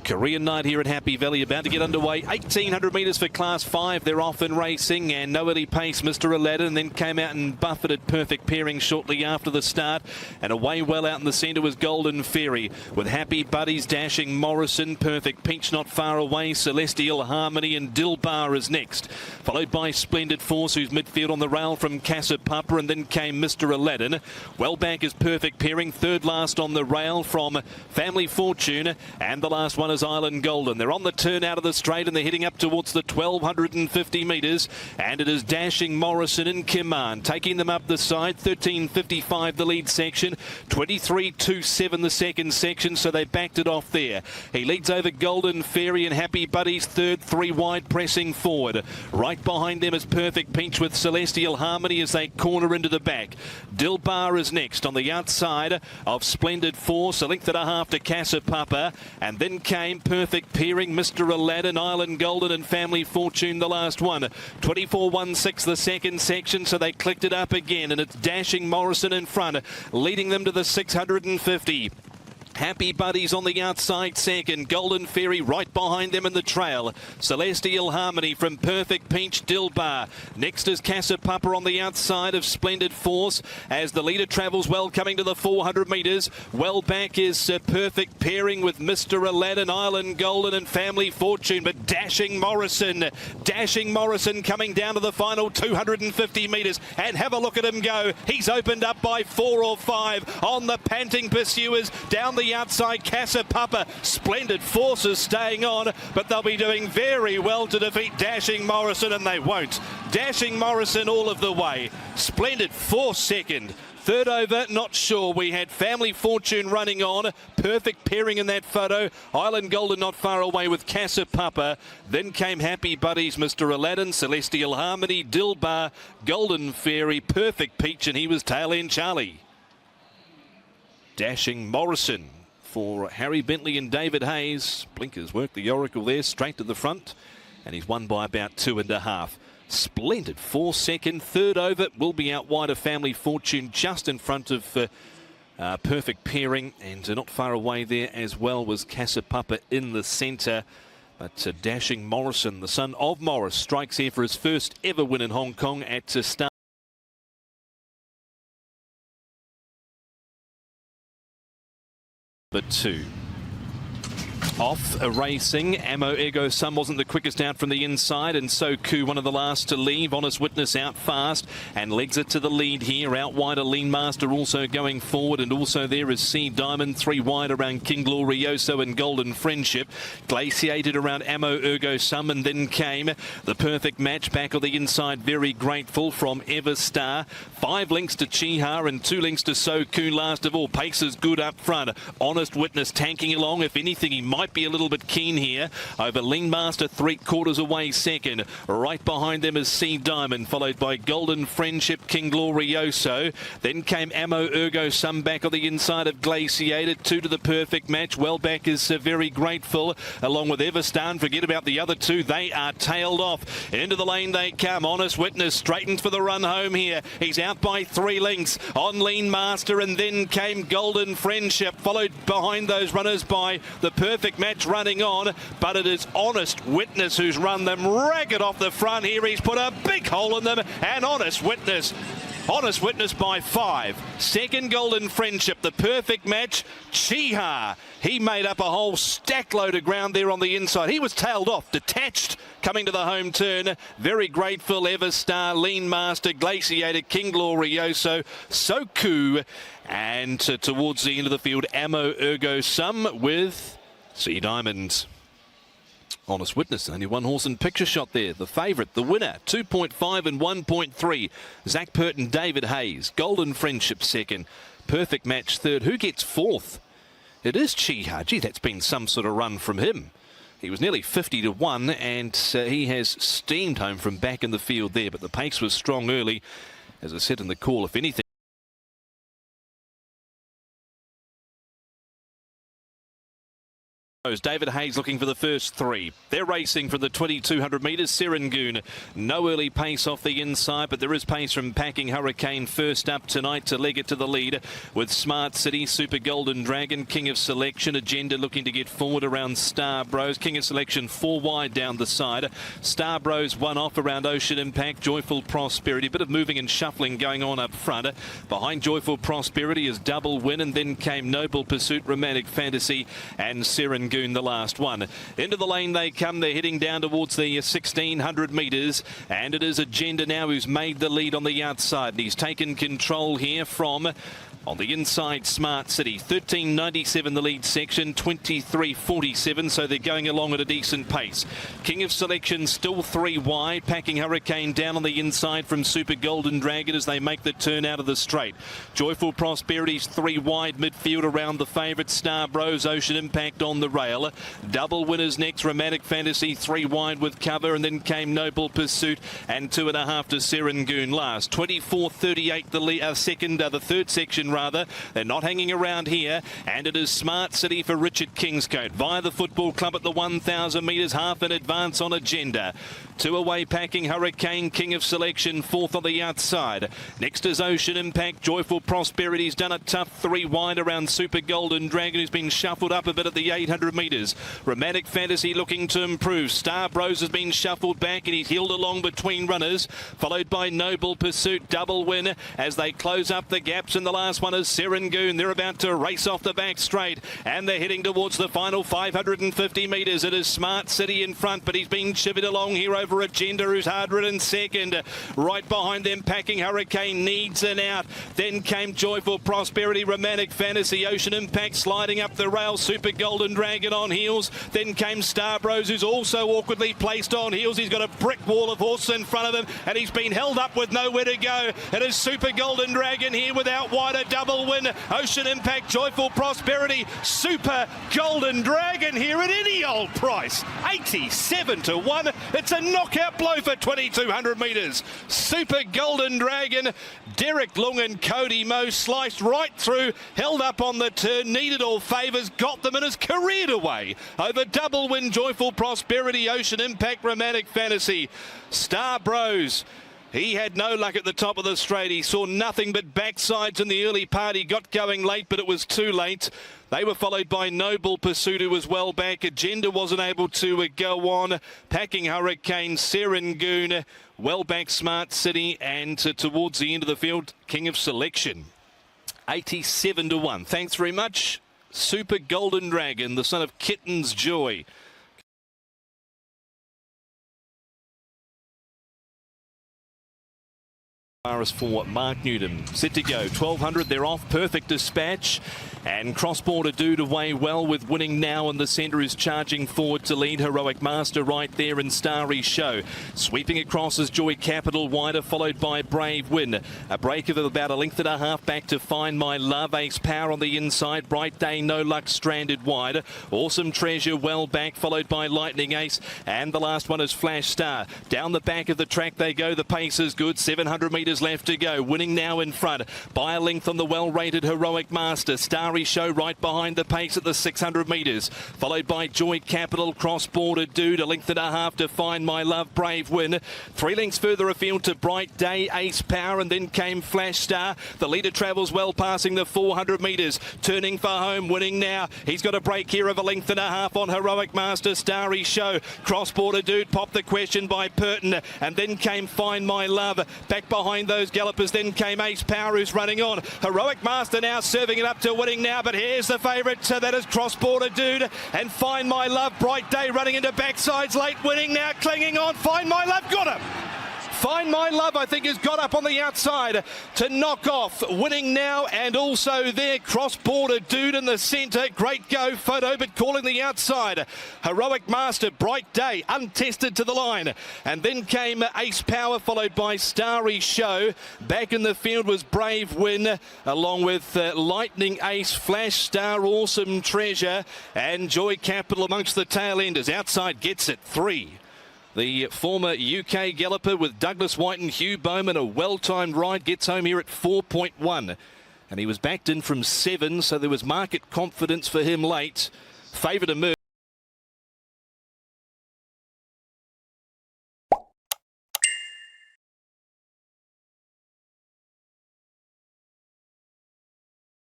Korean night here at Happy Valley about to get underway. 1,800 metres for Class 5. They're off and racing, and no early pace, Mr. Aladdin, then came out and buffeted Perfect Pairing shortly after the start. And away well out in the centre was Golden Fairy, with Happy Buddies dashing Maurison. Perfect Peach not far away. Celestial Harmony and Dilbar is next, followed by Splendid Force, who's midfield on the rail from Casa Papa, and then came Mr. Aladdin. Well back is Perfect Pairing, third last on the rail from Family Fortune, and the last one is Island Golden. They're on the turn out of the straight and they're heading up towards the 1,250 metres, and it is dashing Maurison in command, taking them up the side. 13.55 the lead section, 23.27 the second section, so they backed it off there. He leads over Golden Fairy and Happy Buddies third, three wide pressing forward. Right behind them is Perfect Peach with Celestial Harmony as they corner into the back. Dilbar is next on the outside of Splendid Force, a length and a half to Casa Papa, and then came Perfect Pairing, Mr. Aladdin, Island Golden and Family Fortune the last one. 24.16 the second section, so they clicked it up again, and it's dashing Maurison in front, leading them to the 650. Happy Buddies on the outside second, Golden Fairy right behind them in the trail. Celestial Harmony from Perfect Peach, Dilbar. Next is Casa Papa on the outside of Splendid Force as the leader travels well, coming to the 400 metres. Well back is Perfect Pairing with Mr. Aladdin, Island Golden and Family Fortune, but dashing Maurison coming down to the final 250 metres, and have a look at him go. He's opened up by 4 or 5 on the panting pursuers down the outside. Casa Papa, Splendid Force is staying on, but they'll be doing very well to defeat dashing Maurison, and they won't. Dashing Maurison all of the way. Splendid Force second. Third over, not sure. We had Family Fortune running on. Perfect Pairing in that photo. Island Golden not far away with Casa Papa. Then came Happy Buddies, Mr. Aladdin, Celestial Harmony, Dilbar, Golden Fairy, Perfect Peach, and he was tail end Charlie. Dashing Maurison for Harry Bentley and David Hayes. Blinkers work the Oracle there, straight to the front, and he's won by about 2.5. Splendid Force second. Third over will be out wide of Family Fortune, just in front of Perfect Pairing, and not far away there as well was Casa Papa in the centre. But dashing Maurison, the son of Morris, strikes here for his first ever win in Hong Kong at start. But 2. Off racing, Ammo Ego Sum wasn't the quickest out from the inside, and so Ku one of the last to leave. Honest Witness out fast and legs it to the lead here. Out wide, a Lean Master also going forward, and also there is Sea Diamond. 3 wide around King Glorioso and Golden Friendship. Glaciated around Ammo Ergo Sum, and then came the Perfect Match back on the inside. Very Grateful from Everstar. 5 links to Chiha and 2 links to So Ku last of all. Pace is good up front. Honest Witness tanking along. If anything, he might be a little bit keen here over Lean Master, 3/4 away second. Right behind them is Sea Diamond, followed by Golden Friendship, King Glorioso. Then came Ammo Ergo Sum back on the inside of Glaciated. 2 to the Perfect Match. Well back is Very Grateful, along with Everstar. Forget about the other 2. They are tailed off. Into the lane they come. Honest Witness straightens for the run home here. He's out by 3 lengths on Lean Master, and then came Golden Friendship, followed behind those runners by the Perfect Match running on, but it is Honest Witness who's run them ragged off the front here. He's put a big hole in them, and Honest Witness by 5. Second, Golden Friendship. The Perfect Match, Chiha. He made up a whole stack load of ground there on the inside. He was tailed off, detached, coming to the home turn. Very Grateful, Everstar, Lean Master, Glaciated, King Glorioso, So Ku, and towards the end of the field, Ammo Ergo Sum with Sea Diamond. Honest Witness, only 1 horse in picture shot there. The favourite, the winner, 2.5 and 1.3. Zach Purton, David Hayes. Golden Friendship second. Perfect Match third. Who gets 4th? It is Chiha. Gee, that's been some sort of run from him. He was nearly 50 to 1, and he has steamed home from back in the field there. But the pace was strong early. As I said in the call, if anything, David Hayes looking for the first three. They're racing for the 2,200 metres. Serangoon, no early pace off the inside, but there is pace from Packing Hurricane first up tonight to leg it to the lead with Smart City, Super Golden Dragon, King of Selection, Agenda looking to get forward around Star Bros. King of Selection 4 wide down the side. Star Bros 1 off around Ocean Impact, Joyful Prosperity. A bit of moving and shuffling going on up front. Behind Joyful Prosperity is Double Win, and then came Noble Pursuit, Romantic Fantasy and Serangoon, the last one. Into the lane they come. They're heading down towards the 1,600 metres, and it is Agenda now who's made the lead on the outside, and he's taken control here from on the inside Smart City. 13.97 the lead section, 23.47, so they're going along at a decent pace. King of Selection still 3 wide. Packing Hurricane down on the inside from Super Golden Dragon as they make the turn out of the straight. Joyful Prosperity's 3 wide midfield around the favourite Star Bros. Ocean Impact on the rail. Double Winners next, Romantic Fantasy 3 wide with cover, and then came Noble Pursuit and 2.5 to Serangoon last. 24.38 the third section rather. They're not hanging around here, and it is Smart City for Richard Kingscote via the Football Club at the 1,000 metres, half in advance on Agenda. 2 away Packing Hurricane, King of Selection 4th on the outside. Next is Ocean Impact. Joyful Prosperity's done a tough 3 wide around Super Golden Dragon, who's been shuffled up a bit at the 800 metres. Romantic Fantasy looking to improve. Star Bros has been shuffled back, and he's heeled along between runners, followed by Noble Pursuit, Double Win as they close up the gaps. And the last one is Serangoon. They're about to race off the back straight, and they're heading towards the final 550 metres. It is Smart City in front, but he's been chivied along here over Agenda, who's hard ridden second. Right behind them, Packing Hurricane needs an out. Then came Joyful Prosperity, Romantic Fantasy, Ocean Impact sliding up the rail, Super Golden Dragon on heels. Then came Star Bros, who's also awkwardly placed on heels. He's got a brick wall of horse in front of him, and he's been held up with nowhere to go. It is Super Golden Dragon here without wider. Double Win, Ocean Impact, Joyful Prosperity, Super Golden Dragon here at any old price, 87 to 1. It's a knockout blow for 2,200 metres. Super Golden Dragon, Derek Leung and Cody Moe sliced right through, held up on the turn, needed all favours, got them, and has careered away over Double Win, Joyful Prosperity, Ocean Impact, Romantic Fantasy. Star Bros, he had no luck at the top of the straight. He saw nothing but backsides in the early part. He got going late, but it was too late. They were followed by Noble Pursuit, who was well back. Agenda wasn't able to go on. Packing Hurricane, Serangoon, well back Smart City, and towards the end of the field, King of Selection. 87 to 1. Thanks very much. Super Golden Dragon, the son of Kitten's Joy. For Mark Newton, set to go 1,200. They're off. Perfect Dispatch and Cross-Border Dude away well with Winning Now in the centre, is charging forward to lead. Heroic Master right there, and Starry Show sweeping across as Joy Capital wider, followed by Brave Win. A break of about 1.5 lengths back to Find My Love. Ace Power on the inside. Bright Day, No Luck stranded wide. Awesome Treasure well back, followed by Lightning Ace, and the last one is Flash Star. Down the back of the track they go. The pace is good. 700 metres left to go. Winning Now in front by a length on the well-rated Heroic Master. Starry Show right behind the pace at the 600 metres, followed by Joy Capital, Cross-Border Dude, 1.5 lengths to Find My Love, Brave Win. 3 lengths further afield to Bright Day, Ace Power, and then came Flash Star. The leader travels well, passing the 400 metres, turning for home. Winning Now, he's got a break here of 1.5 lengths on Heroic Master. Starry Show, Cross-Border Dude, popped the question by Purton, and then came Find My Love. Back behind those gallopers, then came Ace Power, who's running on. Heroic Master now serving it up to Winning Now, but here's the favourite, so that is Cross-Border Dude and Find My Love. Bright Day running into backsides late. Winning Now clinging on. Find My Love got him. Find My Love, I think, has got up on the outside to knock off Winning Now, and also there Cross-Border Dude in the centre. Great go photo, but calling the outside. Heroic Master, Bright Day, untested to the line. And then came Ace Power, followed by Starry Show. Back in the field was Brave Win, along with Lightning Ace, Flash Star, Awesome Treasure, and Joy Capital amongst the tail enders. Outside gets it 3. The former UK galloper with Douglas White and Hugh Bowman, a well-timed ride, gets home here at 4.1. And he was backed in from 7, so there was market confidence for him late. Favourite emerged.